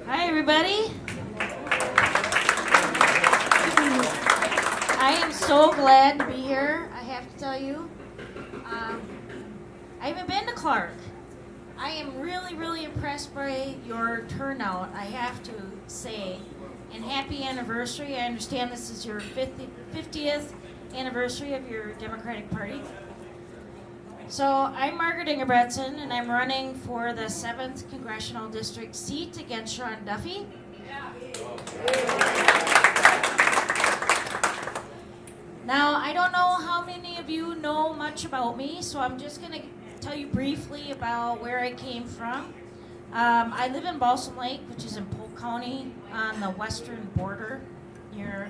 Hi, everybody. I am so glad to be here. I have to tell you, I haven't been to Clark. I am really, really impressed by your turnout, I have to say. And happy anniversary. I understand this is your 50th anniversary of your Democratic Party. So I'm Margaret Engebretson, and I'm running for the 7th Congressional District seat against Sean Duffy. Now, I don't know how many of you know much about me, so I'm just going to tell you briefly about where I came from. I live in Balsam Lake, which is in Polk County on the western border near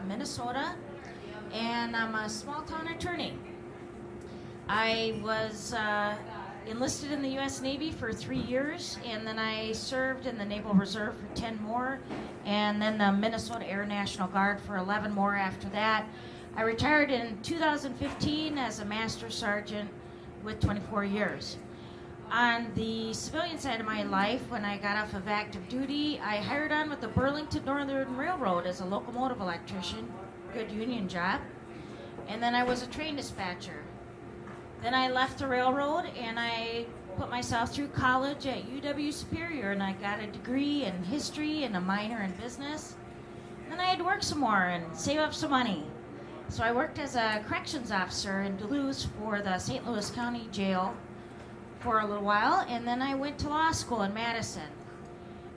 Minnesota, and I'm a small-town attorney. I was enlisted in the U.S. Navy for 3 years, and then I served in the Naval Reserve for 10 more, and then the Minnesota Air National Guard for 11 more after that. I retired in 2015 as a Master Sergeant with 24 years. On the civilian side of my life, when I got off of active duty, I hired on with the Burlington Northern Railroad as a locomotive electrician, good union job, and then I was a train dispatcher. Then I left the railroad and I put myself through college at UW Superior, and I got a degree in history and a minor in business. Then I had to work some more and save up some money. So I worked as a corrections officer in Duluth for the St. Louis County Jail for a little while, and then I went to law school in Madison.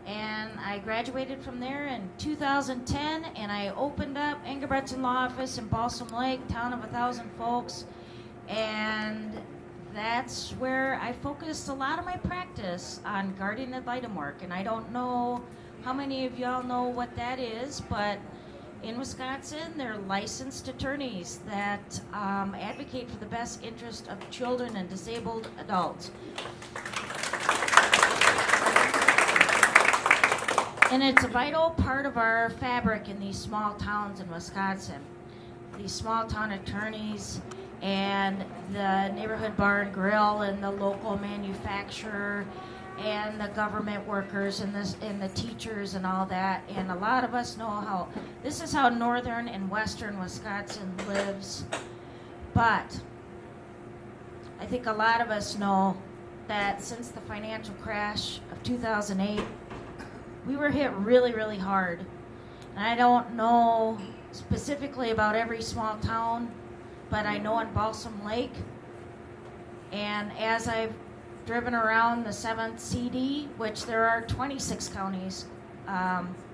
And I graduated from there in 2010, and I opened up Engebretson Law Office in Balsam Lake, town of 1,000 folks. And that's where I focused a lot of my practice on guardian ad litem work. And I don't know how many of y'all know what that is, but in Wisconsin, they're licensed attorneys that advocate for the best interest of children and disabled adults. And it's a vital part of our fabric in these small towns in Wisconsin. These small town attorneys and the neighborhood bar and grill and the local manufacturer and the government workers and the teachers and all that. And a lot of us know how this is how northern and western Wisconsin lives. But I think a lot of us know that since the financial crash of 2008, we were hit really, really hard. And I don't know specifically about every small town, but I know in Balsam Lake, and as I've driven around the 7th CD, which there are 26 counties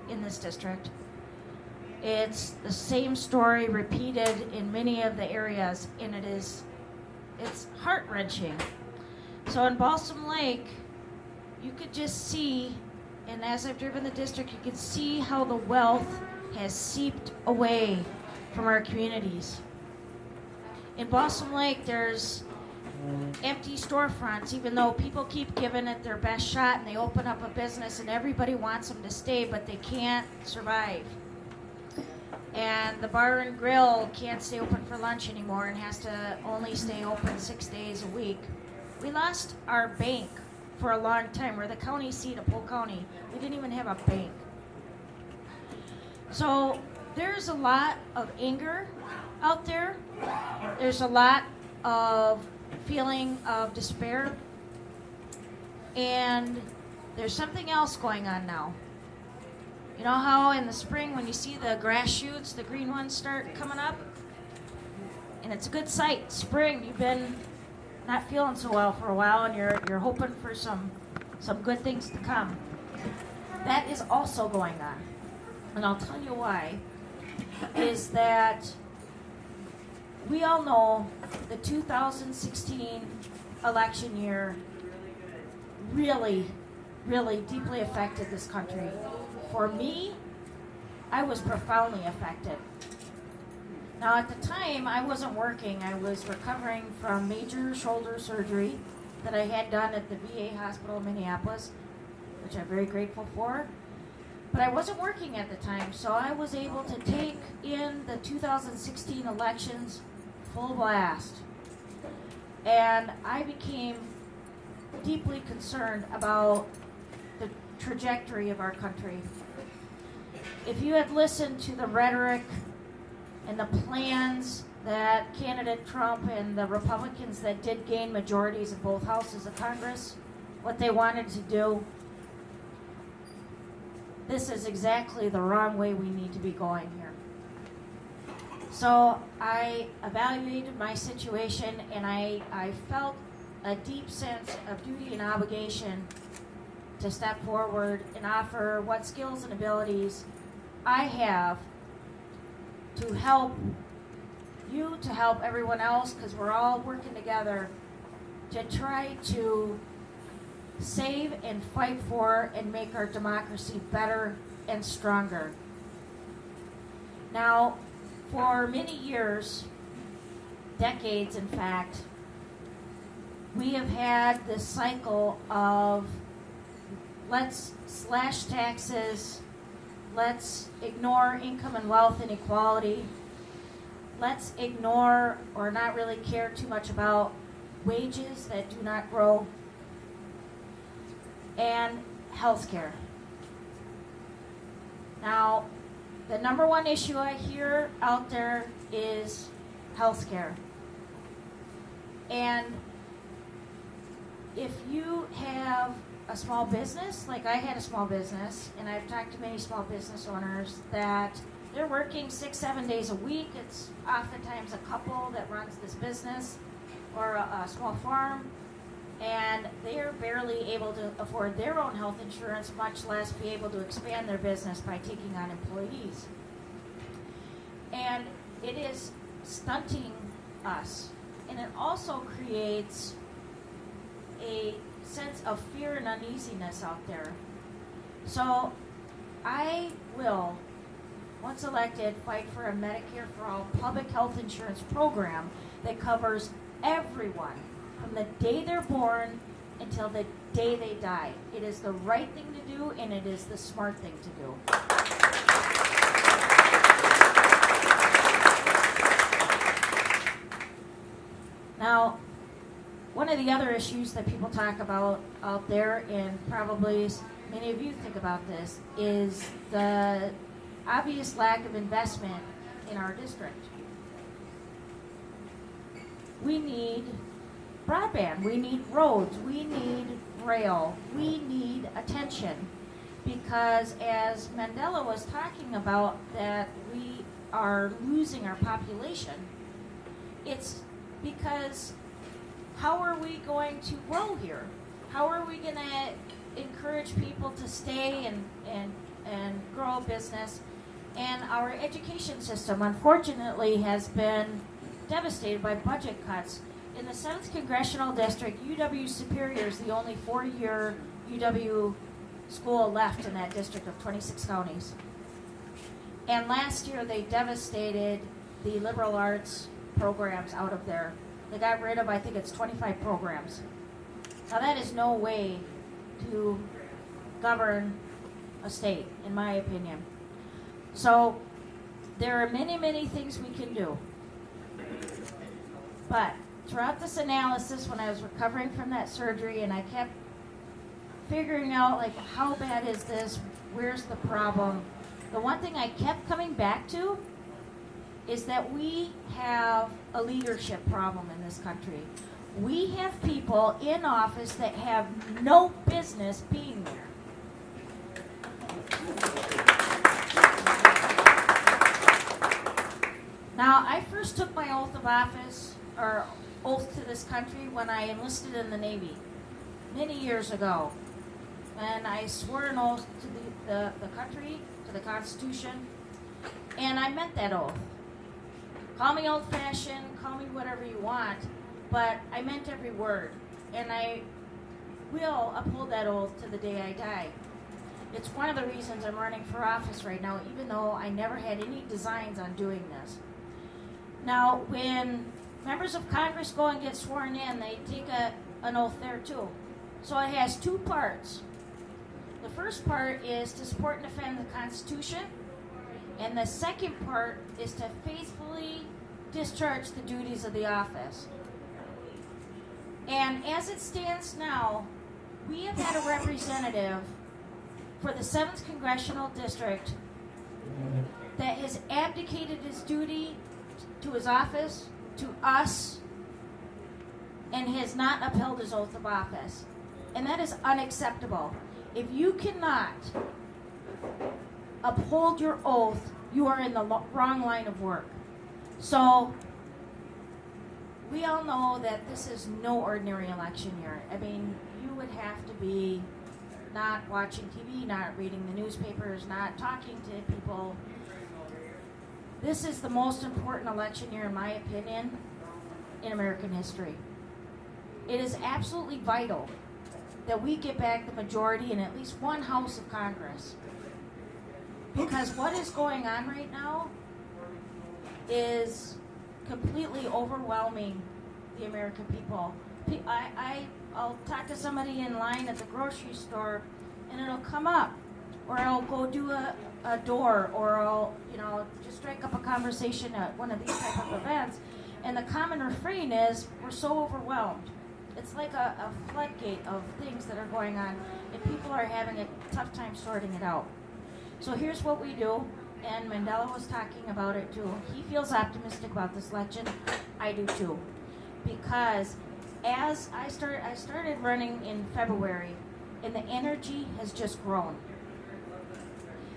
in this district, it's the same story repeated in many of the areas, and it's heart-wrenching. So in Balsam Lake, you could just see, and as I've driven the district, you can see how the wealth has seeped away from our communities. In Balsam Lake, there's empty storefronts, even though people keep giving it their best shot and they open up a business and everybody wants them to stay, but they can't survive. And the bar and grill can't stay open for lunch anymore and has to only stay open 6 days a week. We lost our bank for a long time. We're the county seat of Polk County. We didn't even have a bank. So there's a lot of anger out there. There's a lot of feeling of despair. And there's something else going on now. You know how in the spring when you see the grass shoots, the green ones start coming up? And it's a good sight. Spring, you've been not feeling so well for a while and you're hoping for some good things to come. That is also going on. And I'll tell you why. Is that we all know the 2016 election year really, really deeply affected this country. For me, I was profoundly affected. Now, at the time, I wasn't working. I was recovering from major shoulder surgery that I had done at the VA hospital in Minneapolis, which I'm very grateful for. But I wasn't working at the time, so I was able to take in the 2016 elections full blast. And I became deeply concerned about trajectory of our country. If you had listened to the rhetoric and the plans that candidate Trump and the Republicans that did gain majorities in both houses of Congress, what they wanted to do, this is exactly the wrong way we need to be going here. So I evaluated my situation, and I felt a deep sense of duty and obligation to step forward and offer what skills and abilities I have to help you, to help everyone else, because we're all working together to try to save and fight for and make our democracy better and stronger. Now, for many years, decades in fact, we have had this cycle of let's slash taxes, let's ignore income and wealth inequality, let's ignore or not really care too much about wages that do not grow, and healthcare. Now, the number one issue I hear out there is healthcare. And if you have a small business, like I had a small business, and I've talked to many small business owners that they're working 6-7 days a week. It's oftentimes a couple that runs this business or a small farm, and they are barely able to afford their own health insurance, much less be able to expand their business by taking on employees. And it is stunting us. And it also creates a sense of fear and uneasiness out there. So I will, once elected, fight for a Medicare for All public health insurance program that covers everyone from the day they're born until the day they die. It is the right thing to do, and it is the smart thing to do. Now, one of the other issues that people talk about out there, and probably many of you think about this, is the obvious lack of investment in our district. We need broadband, we need roads, we need rail, we need attention, because as Mandela was talking about that we are losing our population, it's because how are we going to grow here? How are we going to encourage people to stay and grow a business? And our education system, unfortunately, has been devastated by budget cuts. In the 7th Congressional District, UW Superior is the only 4-year UW school left in that district of 26 counties. And last year, they devastated the liberal arts programs out of there. They got rid of, I think it's 25 programs. Now, that is no way to govern a state, in my opinion. So, there are many, many things we can do. But throughout this analysis, when I was recovering from that surgery, and I kept figuring out, like, how bad is this? Where's the problem? The one thing I kept coming back to is that we have a leadership problem in this country. We have people in office that have no business being there. Now, I first took my oath of office, or oath to this country, when I enlisted in the Navy many years ago. And I swore an oath to the country, to the Constitution, and I meant that oath. Call me old-fashioned, call me whatever you want, but I meant every word. And I will uphold that oath to the day I die. It's one of the reasons I'm running for office right now, even though I never had any designs on doing this. Now, when members of Congress go and get sworn in, they take an oath there too. So it has two parts. The first part is to support and defend the Constitution, and the second part is to faithfully discharge the duties of the office. And as it stands now, we have had a representative for the 7th Congressional District that has abdicated his duty to his office, to us, and has not upheld his oath of office. And that is unacceptable. If you cannot uphold your oath, you are in the wrong line of work. So, we all know that this is no ordinary election year. I mean, you would have to be not watching TV, not reading the newspapers, not talking to people. This is the most important election year, in my opinion, in American history. It is absolutely vital that we get back the majority in at least one house of Congress. Because what is going on right now is completely overwhelming the American people. I'll talk to somebody in line at the grocery store, and it'll come up, or I'll go do a door, or I'll just strike up a conversation at one of these type of events, and the common refrain is, we're so overwhelmed. It's like a floodgate of things that are going on, and people are having a tough time sorting it out. So here's what we do, and Mandela was talking about it too. He feels optimistic about this election. I do too, because as I started running in February, and the energy has just grown.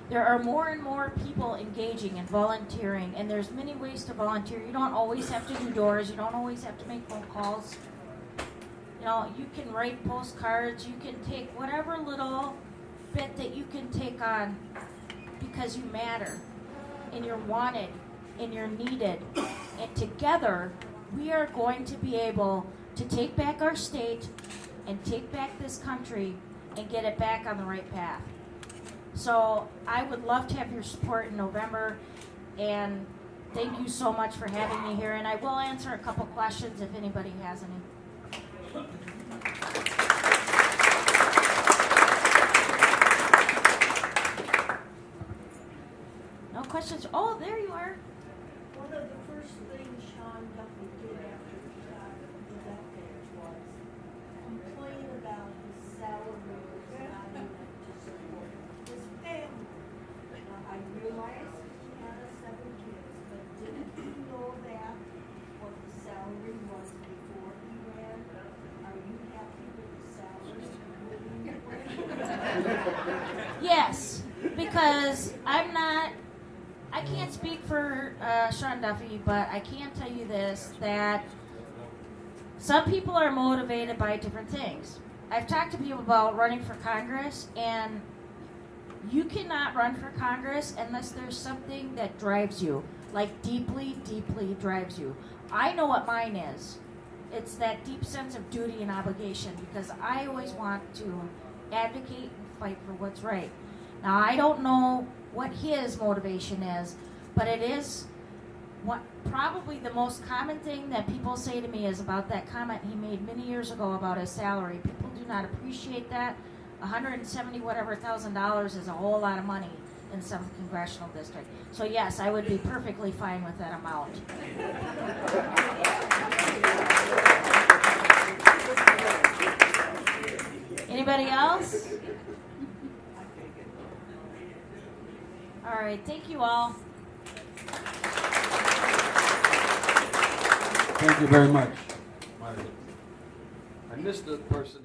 There are more and more people engaging and volunteering, and there's many ways to volunteer. You don't always have to do doors. You don't always have to make phone calls. You can write postcards. You can take whatever little bit that you can take on, because you matter, and you're wanted, and you're needed. And together, we are going to be able to take back our state and take back this country and get it back on the right path. So I would love to have your support in November, and thank you so much for having me here. And I will answer a couple questions if anybody has any. No questions? Oh, there you are. One of the first things Sean Duffy did after he got elected was complain about his salary was not enough to support his family. Now, I realize he had 7 kids, but didn't you know that what the salary was before he ran? Are you happy with the salary Yes, because I can't speak for Sean Duffy, but I can tell you this, that some people are motivated by different things. I've talked to people about running for Congress, and you cannot run for Congress unless there's something that drives you, like deeply, deeply drives you. I know what mine is. It's that deep sense of duty and obligation, because I always want to advocate and fight for what's right. Now, I don't know what his motivation is, but it is what probably the most common thing that people say to me is about that comment he made many years ago about his salary. People do not appreciate that. $170,000 is a whole lot of money in some congressional district. So yes, I would be perfectly fine with that amount. Anybody else? All right, thank you all. Thank you very much, Margaret. I missed the person.